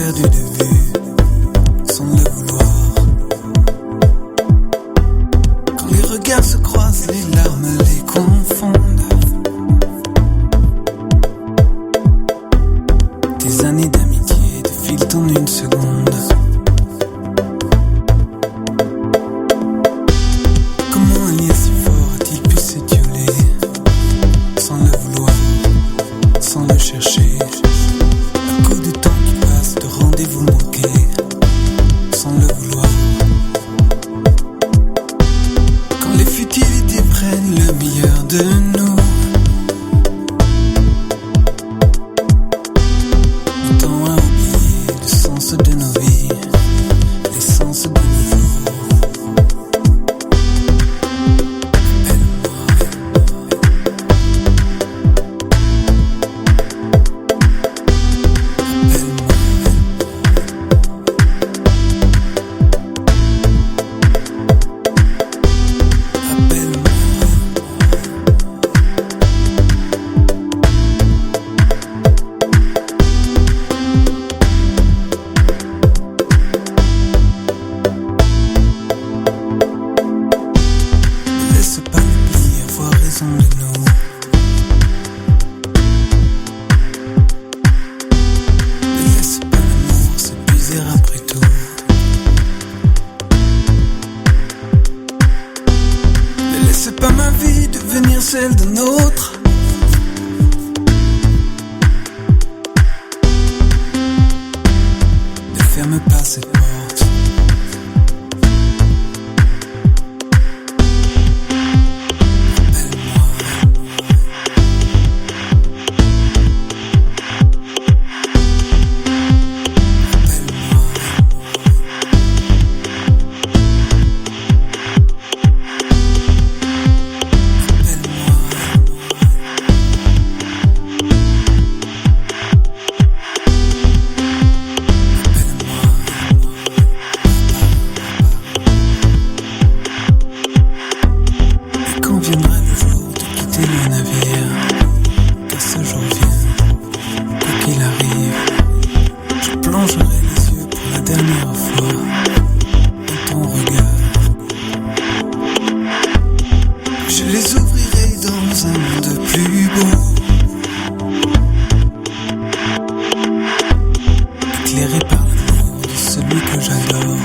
perdu de vue, sans le vouloir. Quand les regards se croisent, les larmes les confondent. Tes années d'amitié défilent en une seconde. Comment un lien si fort a-t-il pu s'étioler, sans le vouloir, sans le chercher? Un coup de temps qui passe, de rendez-vous manqués, sans le vouloir. Quand les futilités prennent le meilleur de nous, le temps a oublié le sens de nos vies, l'essence de nos jours. C'est pas ma vie devenir celle d'un autre. Ne ferme pas cette porte. Viendra le jour de quitter le navire, car ce jour vient, quoi qu'il arrive. Je plongerai les yeux pour la dernière fois dans ton regard. Je les ouvrirai dans un monde plus beau, éclairé par l'amour de celui que j'adore.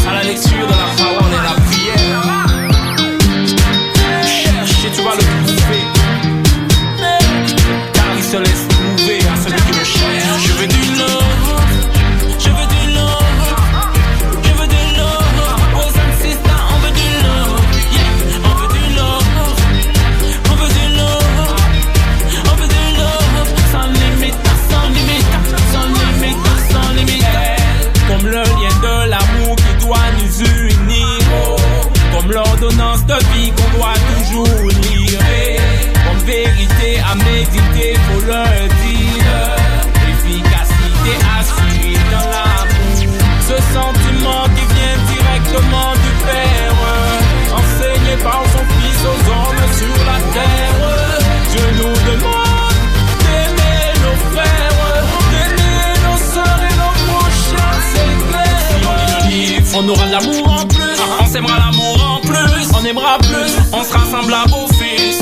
À la lecture de la parole et la prière, cherche et tu vas le trouver, car il se laisse trouver à celui qui le cherche. Je veux du love, je veux du love, je veux du love. Boys and sisters, on veut du love, yeah. On veut du love, on veut du love, on veut du love. Sans limite, sans limite, sans limite, sans limite. Comme le lien de l'amour qui doit nous unir, comme l'ordonnance de vie qu'on doit toujours lire, comme vérité à méditer, faut le dire, efficacité assurée dans l'amour, ce sentiment qui vient directement du Père, enseigné par son Fils aux hommes sur la terre. Dieu nous demande d'aimer nos frères, d'aimer nos sœurs et nos prochains, c'est clair. On aura de l'amour en plus, on s'aimera l'amour en plus, on aimera plus, on sera semblable au Fils.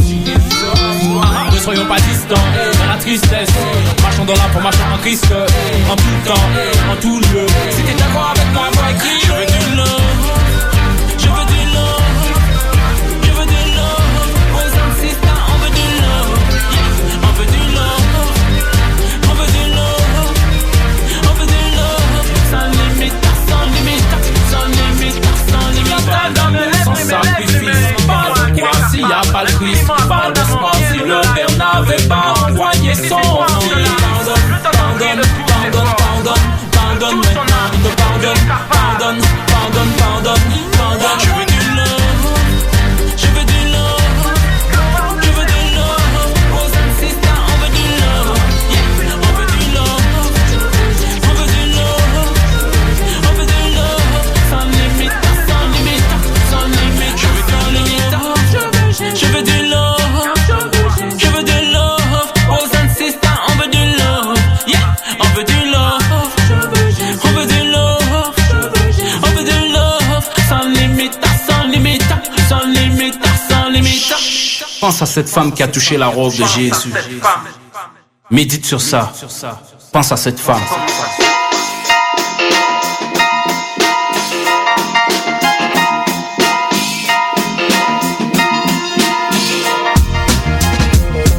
Ne soyons pas distants dans la tristesse, marchons dans la foi, marchons en Christ, en tout temps, en tout lieu. C'était pardonne maintenant, il te pardonne. Pardonne, pardonne, pardonne, pardonne. Je veux du love, je veux du love, je veux du love. Brothers and sisters, on veut du love, yeah, on veut du love, on veut du love, on veut du love. Sans limite, sans limite, sans limite, je veux sans limite. Je veux du love, je veux du love. Brothers and sisters, on veut du love, yeah, on veut du love, on veut du love, on veut du love. Sans limite, sans limite, sans limite, sans limite. Pense à cette femme qui a touché la robe de Jésus. Médite sur ça. Pense à cette femme.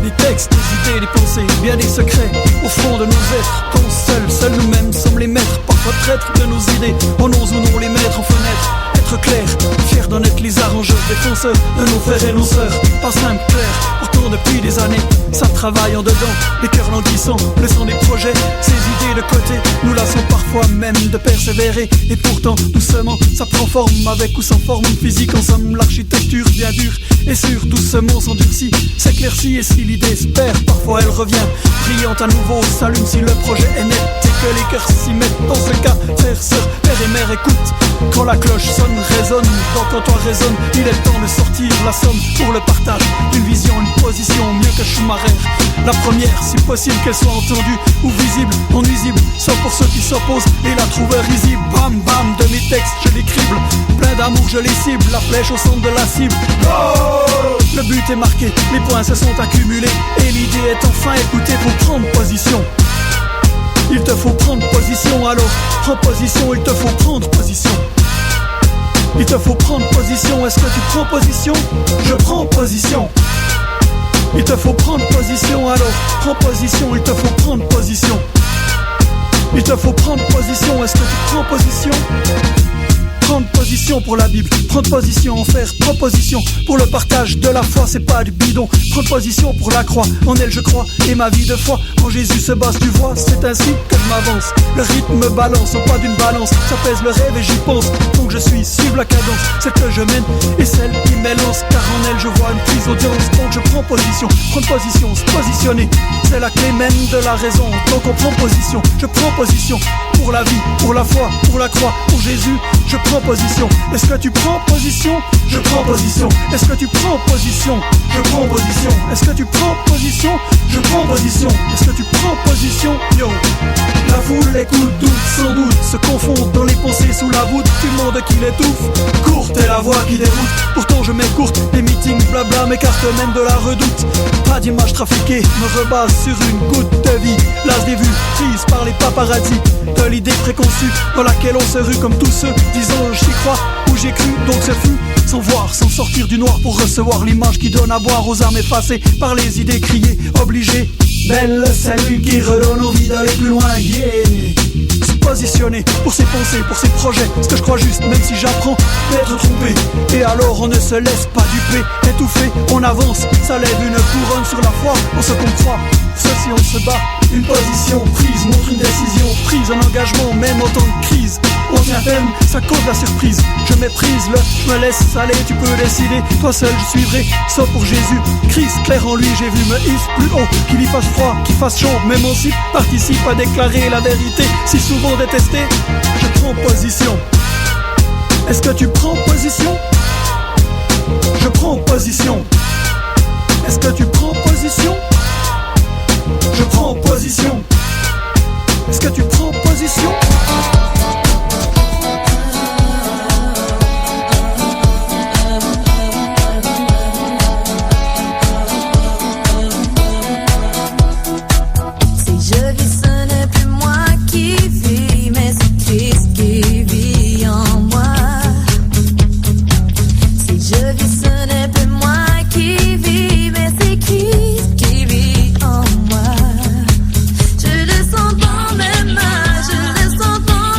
Des textes, des idées, des pensées, bien des secrets au fond de nos êtres. Quand seuls nous-mêmes sommes les maîtres, parfois traîtres de nos idées. On ose ou non les mettre en fenêtre. Être clair, fier d'en être les arrangeurs, défenseurs de nos frères et nos sœurs. Pas simple, clair, pourtant depuis des années, ça travaille en dedans, les cœurs languissants, le sang des projets, ces idées de côté, nous lassons parfois même de persévérer. Et pourtant, doucement, ça prend forme, avec ou sans forme physique. En somme, l'architecture bien dure et sûre, doucement s'endurcit, s'éclaircit. Et si l'idée se perd, parfois elle revient, brillante à nouveau, s'allume si le projet est net. Et que les cœurs s'y mettent, dans ce cas, frère, sœur, père et mère, écoute. Quand la cloche sonne, résonne, quand toi résonne, il est temps de sortir la somme pour le partage d'une vision, une position mieux que Schumacher. La première, si possible qu'elle soit entendue ou visible, non nuisible, soit pour ceux qui s'opposent et la trouvent risible. Bam bam, de mes textes je les crible, plein d'amour je les cible, la flèche au centre de la cible. Oh, le but est marqué, les points se sont accumulés et l'idée est enfin écoutée. Faut prendre position. Il te faut prendre position, alors prends position, il te faut prendre position. Il te faut prendre position, est-ce que tu prends position? Je prends position. Il te faut prendre position, alors prends position, il te faut prendre position. Il te faut prendre position, est-ce que tu prends position? Prendre position pour la Bible, prendre position en faire proposition pour le partage de la foi, c'est pas du bidon. Prendre position pour la croix, en elle je crois, et ma vie de foi en Jésus se base, tu vois, c'est ainsi que je m'avance. Le rythme balance au pas d'une balance, ça pèse le rêve et j'y pense. Donc je suis, suivre la cadence, celle que je mène et celle qui m'élance, car en elle je vois une prise audience. Donc je prends position, prendre position, se positionner, c'est la clé même de la raison. Donc on prend position, je prends position pour la vie, pour la foi, pour la croix, pour Jésus, je prends position. Est-ce que tu prends position? Je prends position. Est-ce que tu prends position? Je prends position. Est-ce que tu prends position? Je prends position. Est-ce que tu prends position? Yo. La foule écoute, doute sans doute, se confond dans les pensées sous la voûte du monde qui l'étouffe. Courte est la voix qui déroute, pourtant je m'écourte. Les meetings blabla m'écartent même de la redoute. Pas d'image trafiquée, me rebase sur une goutte de vie. Las des vues, prise par les paparazzis, de l'idée préconçue dans laquelle on se rue comme tous ceux disant j'y crois ou j'ai cru. Donc ce fut sans voir, sans sortir du noir pour recevoir l'image qui donne à boire aux âmes effacées par les idées criées, obligées. Belle le salut qui redonne envie d'aller plus loin, yeah. Se positionner pour ses pensées, pour ses projets, ce que je crois juste, même si j'apprends d'être trompé. Et alors on ne se laisse pas duper, étouffé, on avance, ça lève une couronne sur la foi, on se comprend, ceci on se bat. Une position prise montre une décision prise, un engagement même en temps de crise. On tient ferme, ça cause la surprise. Je méprise le, je me laisse aller, tu peux décider. Toi seul je suivrai, sauf pour Jésus Christ, clair en lui j'ai vu me hisse plus haut. Qu'il y fasse froid, qu'il fasse chaud, même aussi participe à déclarer la vérité. Si souvent détesté, je prends position. Est-ce que tu prends position? Je prends position. Est-ce que tu prends position? Je prends position. Est-ce que tu prends position? Si je vis, ce n'est plus moi qui vis, mais c'est Christ qui vit en moi. Si je vis, ce n'est plus moi qui vis, mais c'est Christ qui vit en moi. Je le sens dans mes mains, je le sens dans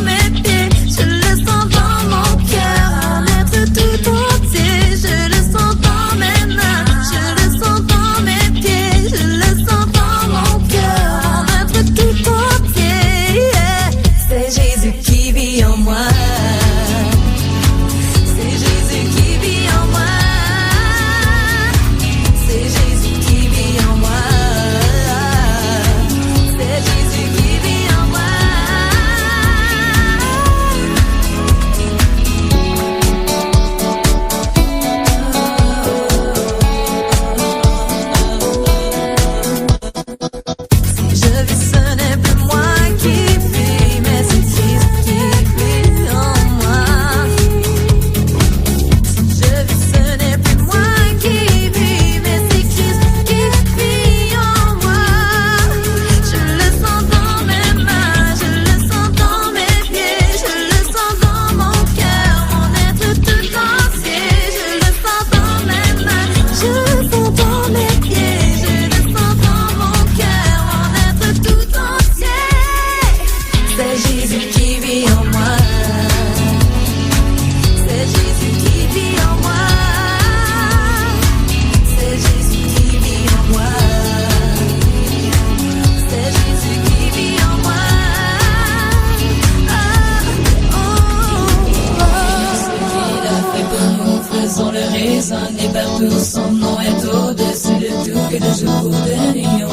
résonne et partout son nom est au-dessus de tout que de jour de nuit.